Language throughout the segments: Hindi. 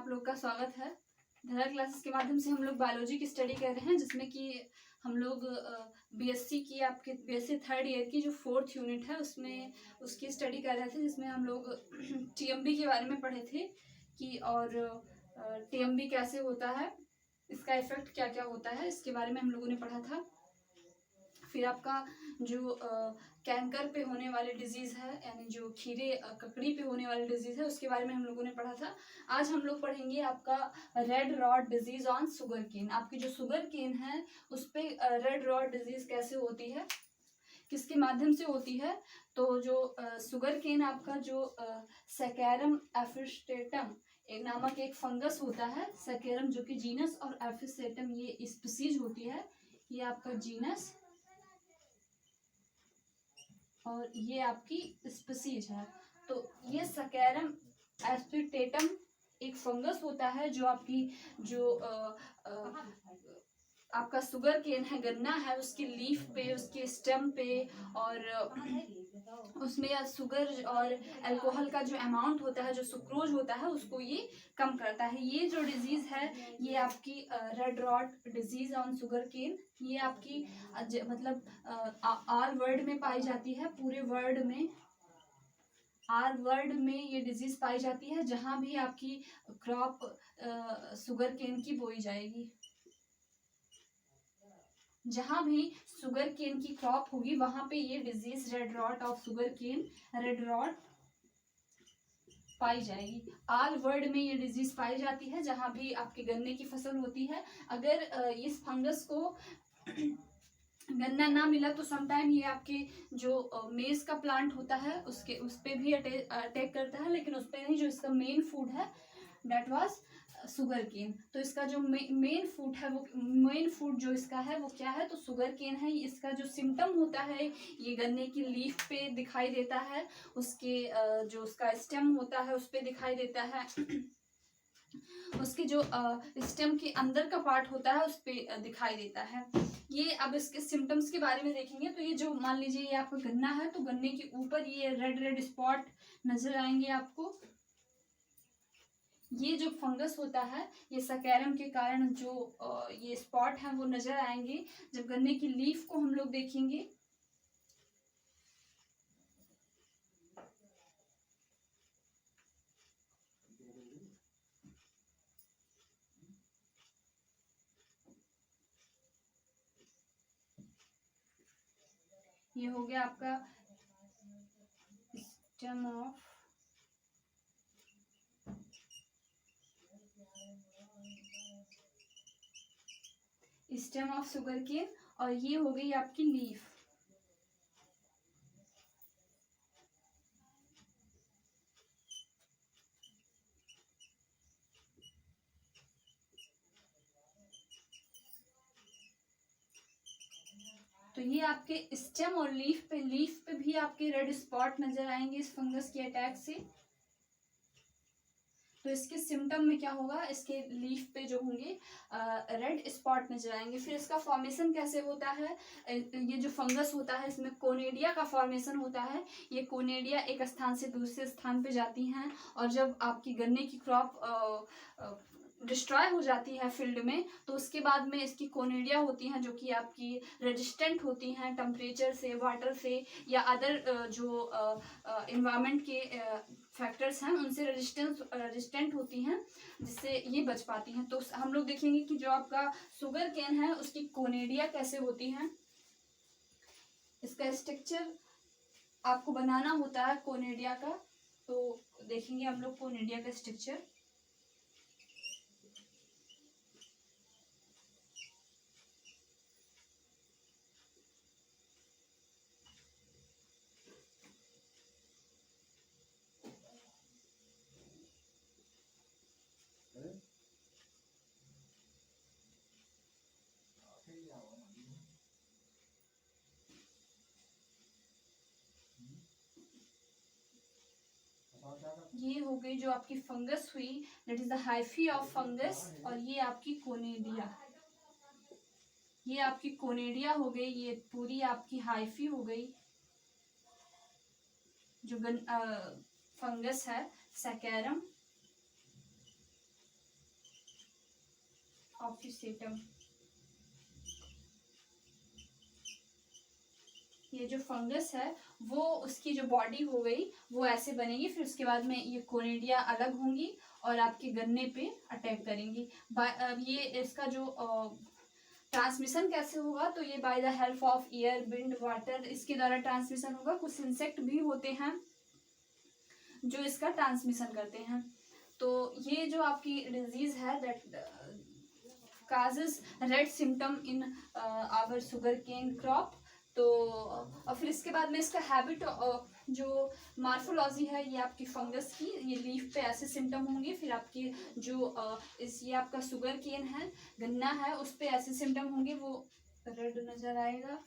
आप लोग का स्वागत है। धरा क्लासेस के माध्यम से हम लोग बायोलॉजी की स्टडी कर रहे हैं, जिसमें कि हम लोग बीएससी की आपके बीएससी थर्ड ईयर की जो 4th यूनिट है उसमें उसकी स्टडी कर रहे थे, जिसमें हम लोग टीएमबी के बारे में पढ़े थे कि और टीएमबी कैसे होता है, इसका इफेक्ट क्या क्या होता है, इसके बारे में हम लोगों ने पढ़ा था। फिर आपका जो कैंकर पे होने वाले डिजीज़ है, यानी जो खीरे ककड़ी पे होने वाले डिजीज़ है, उसके बारे में हम लोगों ने पढ़ा था। आज हम लोग पढ़ेंगे आपका red rod disease on sugarcane. आपकी जो शुगर केन है उस पर रेड रॉड डिजीज़ कैसे होती है, किसके माध्यम से होती है। तो जो शुगर केन आपका जो सैकेरम एफिस्टेटम एक नामक एक फंगस होता है, सैकेरम जो कि जीनस और एफिस्टेटम ये स्पीसीज होती है, ये आपका जीनस और ये आपकी स्पीसीज है। तो ये सैकेरम एस्पिटेटम एक फंगस होता है जो आपकी जो आपका शुगर केन है, गन्ना है, उसके लीफ पे, उसके स्टेम पे और उसमें शुगर और अल्कोहल का जो अमाउंट होता है, जो सुक्रोज होता है, उसको ये कम करता है। ये जो डिजीज है ये आपकी red rod disease on sugarcane, ये आपकी मतलब आल वर्ल्ड में पाई जाती है, पूरे वर्ल्ड में आल वर्ल्ड में ये डिजीज पाई जाती है। जहां भी आपकी क्रॉप शुगर केन की बोई जाएगी, जहां भी शुगर केन की क्रॉप होगी वहां पे ये disease red rot of sugar cane, red rot पाई जाएगी। ऑल वर्ल्ड में ये डिजीज पाई जाती है जहां भी आपके गन्ने की फसल होती है। अगर इस फंगस को गन्ना ना मिला तो समटाइम ये आपके जो मेज का प्लांट होता है उसके उस पर भी अटैक करता है, लेकिन उस पर नहीं। जो इसका मेन फूड है डेट वाज शुगर केन। तो इसका जो मेन फूड है वो मेन फूड जो इसका है वो क्या है, तो शुगर केन है। इसका जो सिम्टम होता है ये गन्ने की लीफ पे दिखाई देता है, उसके जो उसका स्टेम होता है उस पे दिखाई देता है, उसके जो स्टेम के अंदर का पार्ट होता है उस पे दिखाई देता है। ये अब इसके सिम्टम्स के बारे में देखेंगे। तो ये जो मान लीजिए ये आपका गन्ना है, तो गन्ने के ऊपर ये रेड रेड स्पॉट नजर आएंगे आपको। ये जो फंगस होता है ये सैकेरम के कारण जो ये स्पॉट है वो नजर आएंगे जब गन्ने की लीफ को हम लोग देखेंगे। ये हो गया आपका स्टेम ऑफ शुगर केन, और ये हो गई आपकी लीफ। तो ये आपके स्टेम और लीफ पे भी आपके रेड स्पॉट नजर आएंगे इस फंगस के अटैक से। तो इसके सिम्टम में क्या होगा, इसके लीफ पे जो होंगे रेड स्पॉट नजर आएंगे। फिर इसका फॉर्मेशन कैसे होता है, ये जो फंगस होता है इसमें कोनेडिया का फॉर्मेशन होता है। ये कोनेडिया एक स्थान से दूसरे स्थान पे जाती हैं, और जब आपकी गन्ने की क्रॉप डिस्ट्रॉय हो जाती है फील्ड में, तो उसके बाद में इसकी कोनेडिया होती हैं जो कि आपकी रेजिस्टेंट होती हैं टेम्परेचर से, वाटर से, या अदर जो इन्वायरमेंट के फैक्टर्स हैं उनसे रेजिस्टेंट होती हैं, जिससे ये बच पाती हैं। तो हम लोग देखेंगे कि जो आपका शुगर केन है उसकी कोनेडिया कैसे होती है। इसका स्ट्रक्चर आपको बनाना होता है कोनेडिया का, तो देखेंगे हम लोग कोनेडिया का स्ट्रक्चर। ये हो गई जो आपकी फंगस हुई, that is the hyphae of fungus, और ये आपकी कोनेडिया, ये आपकी कोनेडिया हो गई, ये पूरी आपकी हाइफी हो गई जो फंगस है सैकेरम। ऑफिसेटम। ये जो फंगस है वो उसकी जो बॉडी हो गई वो ऐसे बनेगी, फिर उसके बाद में ये कोनिडिया अलग होंगी और आपके गन्ने पे अटैक करेंगी। ये इसका जो ट्रांसमिशन कैसे होगा, तो ये by the help of air, wind, water, इसके द्वारा ट्रांसमिशन होगा। कुछ इंसेक्ट भी होते हैं जो इसका ट्रांसमिशन करते हैं। तो ये जो आपकी डिजीज है that causes red symptom in our sugarcane crop. तो और फिर इसके बाद में इसका हैबिट जो मार्फोलॉजी है ये आपकी फंगस की, ये लीफ पे ऐसे सिम्टम होंगे, फिर आपकी जो ये आपका शुगर केन है, गन्ना है, उस पे ऐसे सिम्टम होंगे, वो रेड नजर आएगा।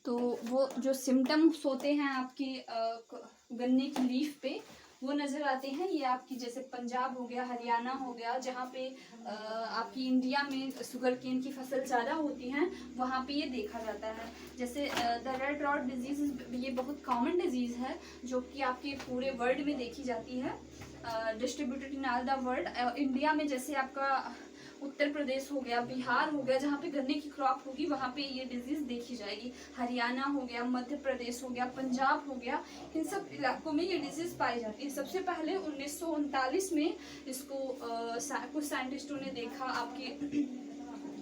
तो वो जो सिम्टम्स होते हैं आपकी गन्ने की लीफ पे वो नज़र आते हैं। ये आपकी जैसे पंजाब हो गया, हरियाणा हो गया, जहाँ पे आपकी इंडिया में शुगर केन की फसल ज़्यादा होती हैं, वहाँ पे ये देखा जाता है। जैसे द रेड रॉट डिजीज़, ये बहुत कॉमन डिजीज़ है जो कि आपके पूरे वर्ल्ड में देखी जाती है, distributed in all the world. India में जैसे आपका उत्तर प्रदेश हो गया, बिहार हो गया, जहाँ पे गन्ने की क्रॉप होगी वहाँ पे ये डिजीज़ देखी जाएगी। हरियाणा हो गया, मध्य प्रदेश हो गया, पंजाब हो गया, इन सब इलाकों में ये डिजीज़ पाई जाती है। सबसे पहले 1939 में इसको कुछ साइंटिस्टों ने देखा आपके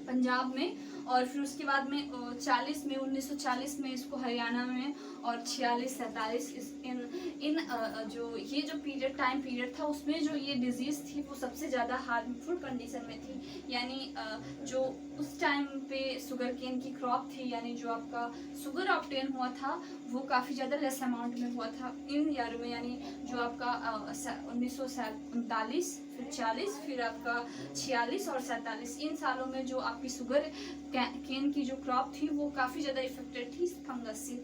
पंजाब में, और फिर उसके बाद में 1940 में इसको हरियाणा में, और 46-47 इन जो ये जो टाइम पीरियड था उसमें जो ये डिजीज़ थी वो सबसे ज़्यादा हार्मफुल कंडीशन में थी। यानी जो उस टाइम पे शुगर केन की क्रॉप थी, यानी जो आपका शुगर ऑब्टेन हुआ था वो काफ़ी ज़्यादा लेस अमाउंट में हुआ था इन ईयर में। यानी जो आपका 1939, फिर 40, फिर आपका 46 और 47, इन सालों में जो आपकी शुगर केन की जो क्रॉप थी वो काफ़ी ज़्यादा इफेक्टेड थी इस फंगस से।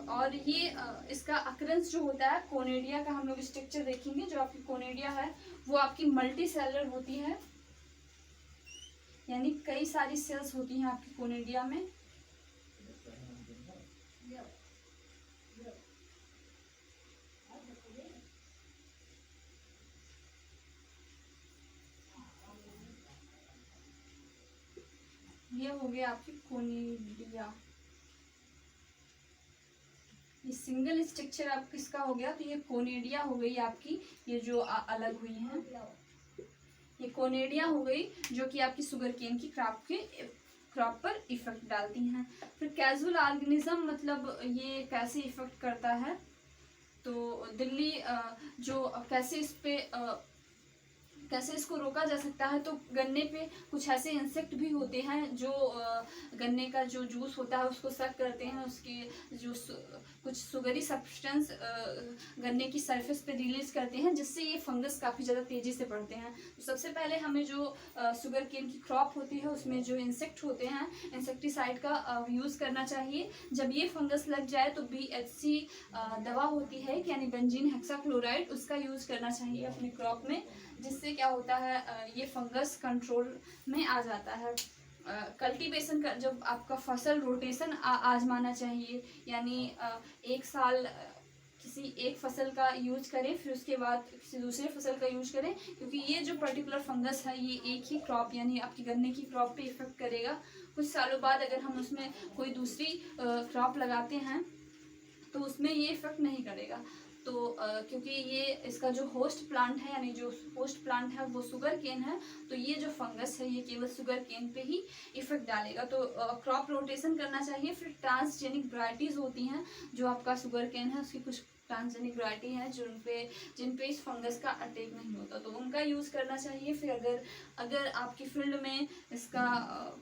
और ये इसका अकरेंस जो होता है कोनेडिया का, हम लोग स्ट्रक्चर देखेंगे। जो आपकी कोनेडिया है वो आपकी मल्टी सेलर होती है, यानी कई सारी सेल्स होती हैं आपकी कोनेडिया में। ये हो गया आपकी कोनिडिया, ये सिंगल स्ट्रक्चर आप किसका हो गया, तो ये कोनेडिया हो गई आपकी, ये जो अलग हुई है ये कोनेडिया हो गई, जो कि आपकी शुगर केन की क्रॉप पर इफेक्ट डालती हैं। फिर कैजुअल ऑर्गेनिज्म, मतलब ये कैसे इफेक्ट करता है, तो दिल्ली जो कैसे इसको रोका जा सकता है, तो गन्ने पे कुछ ऐसे इंसेक्ट भी होते हैं जो गन्ने का जो जूस होता है उसको सक करते हैं, उसके जो कुछ सुगरी सब्सटेंस गन्ने की सरफेस पे रिलीज करते हैं, जिससे ये फंगस काफ़ी ज़्यादा तेज़ी से बढ़ते हैं। तो सबसे पहले हमें जो शुगर केन की क्रॉप होती है उसमें जो इंसेक्ट होते हैं, इंसेक्टिसाइड का यूज़ करना चाहिए। जब ये फंगस लग जाए तो BHC दवा होती है, यानी बेंजीन हेक्साक्लोराइड, उसका यूज़ करना चाहिए अपनी क्रॉप में, जिससे क्या होता है ये फंगस कंट्रोल में आ जाता है। कल्टीवेशन का जब आपका फसल रोटेशन आजमाना चाहिए, यानी एक साल किसी एक फसल का यूज करें, फिर उसके बाद किसी दूसरे फसल का यूज करें, क्योंकि ये जो पर्टिकुलर फंगस है ये एक ही क्रॉप यानी आपकी गन्ने की क्रॉप पे इफेक्ट करेगा। कुछ सालों बाद अगर हम उसमें कोई दूसरी क्रॉप लगाते हैं तो उसमें ये इफेक्ट नहीं करेगा। तो क्योंकि ये इसका जो होस्ट प्लांट है, यानी जो होस्ट प्लांट है वो शुगर केन है, तो ये जो फंगस है ये केवल शुगर केन पे ही इफेक्ट डालेगा। तो क्रॉप रोटेशन करना चाहिए। फिर ट्रांसजेनिक वैरायटीज़ होती हैं, जो आपका शुगर केन है उसकी कुछ ट्रांसजेनिक वैरायटी है जिन पे इस फंगस का अटैक नहीं होता, तो उनका यूज़ करना चाहिए। फिर अगर आपकी फील्ड में इसका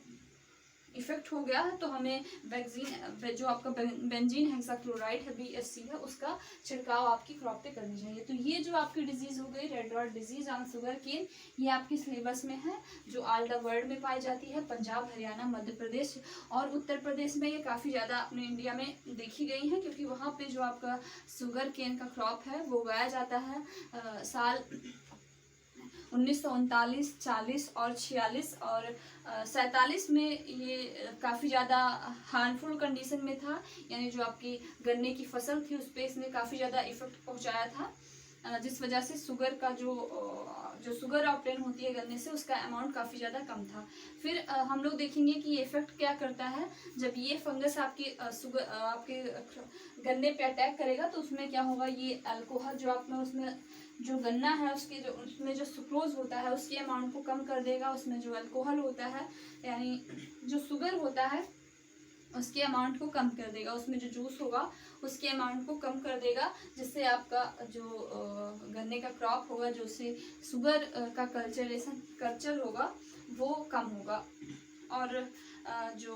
इफेक्ट हो गया है तो हमें वैक्सीन जो आपका बेंजीन हेक्साक्लोराइड है BHC है, उसका छिड़काव आपकी क्रॉप पे करनी चाहिए। तो ये जो आपकी डिजीज़ हो गई red rot disease on sugarcane, ये आपकी सिलेबस में है, जो ऑल द वर्ल्ड में पाई जाती है। पंजाब, हरियाणा, मध्य प्रदेश और उत्तर प्रदेश में ये काफ़ी ज़्यादा अपने इंडिया में देखी गई है, क्योंकि वहाँ पे जो आपका शुगर केन का क्रॉप है वो उगाया जाता है। साल 1939, 40 और 46 और 47 में ये काफ़ी ज़्यादा हार्मफुल कंडीशन में था, यानी जो आपकी गन्ने की फसल थी उस पर इसने काफ़ी ज़्यादा इफेक्ट पहुंचाया था, जिस वजह से शुगर का जो शुगर ऑप्टेन होती है गन्ने से उसका अमाउंट काफ़ी ज़्यादा कम था। फिर हम लोग देखेंगे कि ये इफेक्ट क्या करता है। जब ये फंगस आपके गन्ने पे अटैक करेगा तो उसमें क्या होगा, ये अल्कोहल जो आप में उसमें जो गन्ना है उसमें जो सुक्रोज होता है उसके अमाउंट को कम कर देगा। उसमें जो अल्कोहल होता है यानी जो शुगर होता है उसके अमाउंट को कम कर देगा। उसमें जो जूस होगा उसके अमाउंट को कम कर देगा, जिससे आपका जो गन्ने का क्रॉप होगा, जो से शुगर का कल्चर होगा वो कम होगा। और जो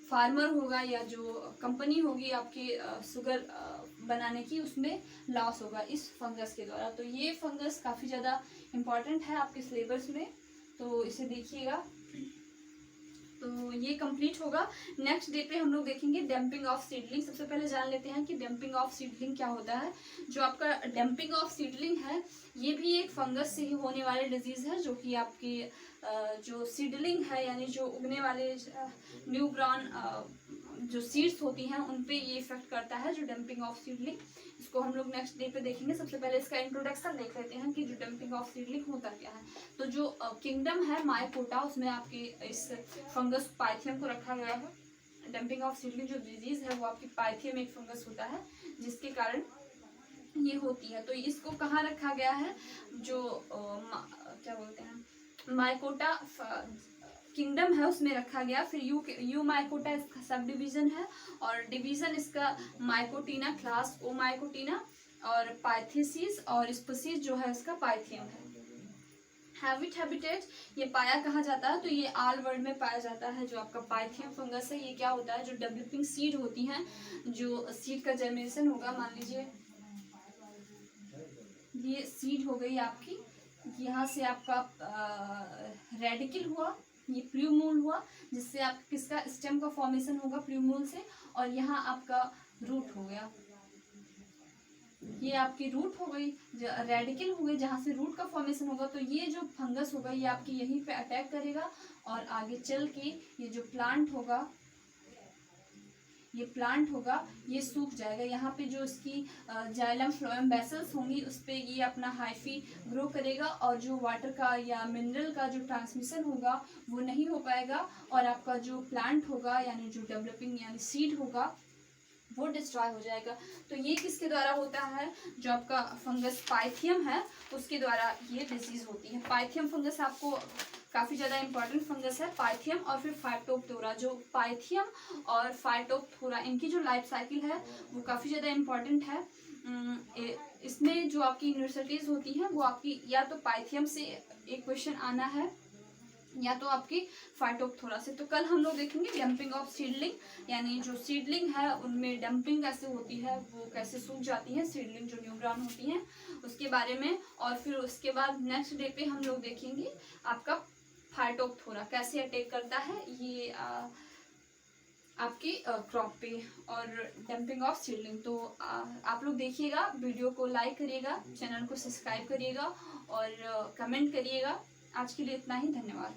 फार्मर होगा या जो कंपनी होगी आपकी शुगर बनाने की, उसमें लॉस होगा इस फंगस के द्वारा। तो ये फंगस काफ़ी ज़्यादा इम्पॉर्टेंट है आपके सिलेबस में, तो इसे देखिएगा। तो ये कंप्लीट होगा। नेक्स्ट डे पे हम लोग देखेंगे डंपिंग ऑफ सीडलिंग। सबसे पहले जान लेते हैं कि डंपिंग ऑफ सीडलिंग क्या होता है। जो आपका डंपिंग ऑफ सीडलिंग है ये भी एक फंगस से ही होने वाले डिजीज़ है, जो कि आपकी जो सीडलिंग है यानी जो उगने वाले न्यू ब्रॉन जो सीड्स होती हैं उन पे ये इफेक्ट करता है, जो डंपिंग ऑफ सीडलिंग। इसको हम लोग नेक्स्ट डे पे देखेंगे। सबसे पहले इसका इंट्रोडक्शन देख लेते हैं कि जो डंपिंग ऑफ सीडलिंग होता क्या है। तो जो किंगडम है माइकोटा, उसमें आपके इस फंगस पाइथियम को रखा गया है। डंपिंग ऑफ सीडलिंग जो डिजीज है वो आपकी पाइथियम एक फंगस होता है जिसके कारण ये होती है। तो इसको कहाँ रखा गया है, जो क्या बोलते हैं माइकोटा किंगडम है उसमें रखा गया। फिर यू माइकोटा इसका सब डिवीजन है और डिवीजन इसका माइकोटीना क्लास ओ माइकोटीना और पाइथेसिस और स्पीसीज जो है इसका पाइथियम है। हैबिटेट ये पाया कहाँ जाता है, तो ये ऑल वर्ल्ड में पाया जाता है। जो आपका पाइथियम फंगस है ये क्या होता है, जो डेवलपिंग सीड होती हैं, जो सीड का जर्मिनेशन होगा, मान लीजिए ये सीड हो गई आपकी, यहाँ से आपका रेडिकल हुआ, ये प्लूमूल हुआ, जिससे आप किसका स्टेम का फॉर्मेशन होगा प्लूमूल से, और यहाँ आपका रूट हो गया, ये आपकी रूट हो गई, रेडिकल हो गई जहाँ से रूट का फॉर्मेशन होगा। तो ये जो फंगस होगा ये आपकी यहीं पे अटैक करेगा और आगे चल के ये जो प्लांट होगा ये सूख जाएगा। यहाँ पे जो इसकी जाइलम फ्लोएम वेसल्स होंगी उस पर ये अपना हाइफी ग्रो करेगा और जो वाटर का या मिनरल का जो ट्रांसमिशन होगा वो नहीं हो पाएगा और आपका जो प्लांट होगा यानी जो डेवलपिंग यानी सीड होगा वो डिस्ट्रॉय हो जाएगा। तो ये किसके द्वारा होता है, जो आपका फंगस पाइथियम है उसके द्वारा ये डिजीज होती है। पाइथियम फंगस आपको काफ़ी ज़्यादा इंपॉर्टेंट फंगस है, पाइथियम और फिर फाइटोप्थोरा। जो पाइथियम और फाइटोप्थोरा इनकी जो लाइफ साइकिल है वो काफ़ी ज़्यादा इम्पॉर्टेंट है। इसमें जो आपकी यूनिवर्सिटीज़ होती हैं वो आपकी या तो पाइथियम से एक क्वेश्चन आना है या तो आपकी फाइटोप्थोरा से। तो कल हम लोग देखेंगे डंपिंग ऑफ सीडलिंग, यानी जो सीडलिंग है उनमें डंपिंग कैसे होती है, वो कैसे सूख जाती है सीडलिंग जो न्यू ब्राउन होती हैं उसके बारे में। और फिर उसके बाद नेक्स्ट डे पे हम लोग देखेंगे आपका फाइटोप्थोरा कैसे अटैक करता है ये आपकी क्रॉप पे, और डंपिंग ऑफ सीडलिंग। तो आप लोग देखिएगा, वीडियो को लाइक करिएगा, चैनल को सब्सक्राइब करिएगा और कमेंट करिएगा। आज के लिए इतना ही, धन्यवाद।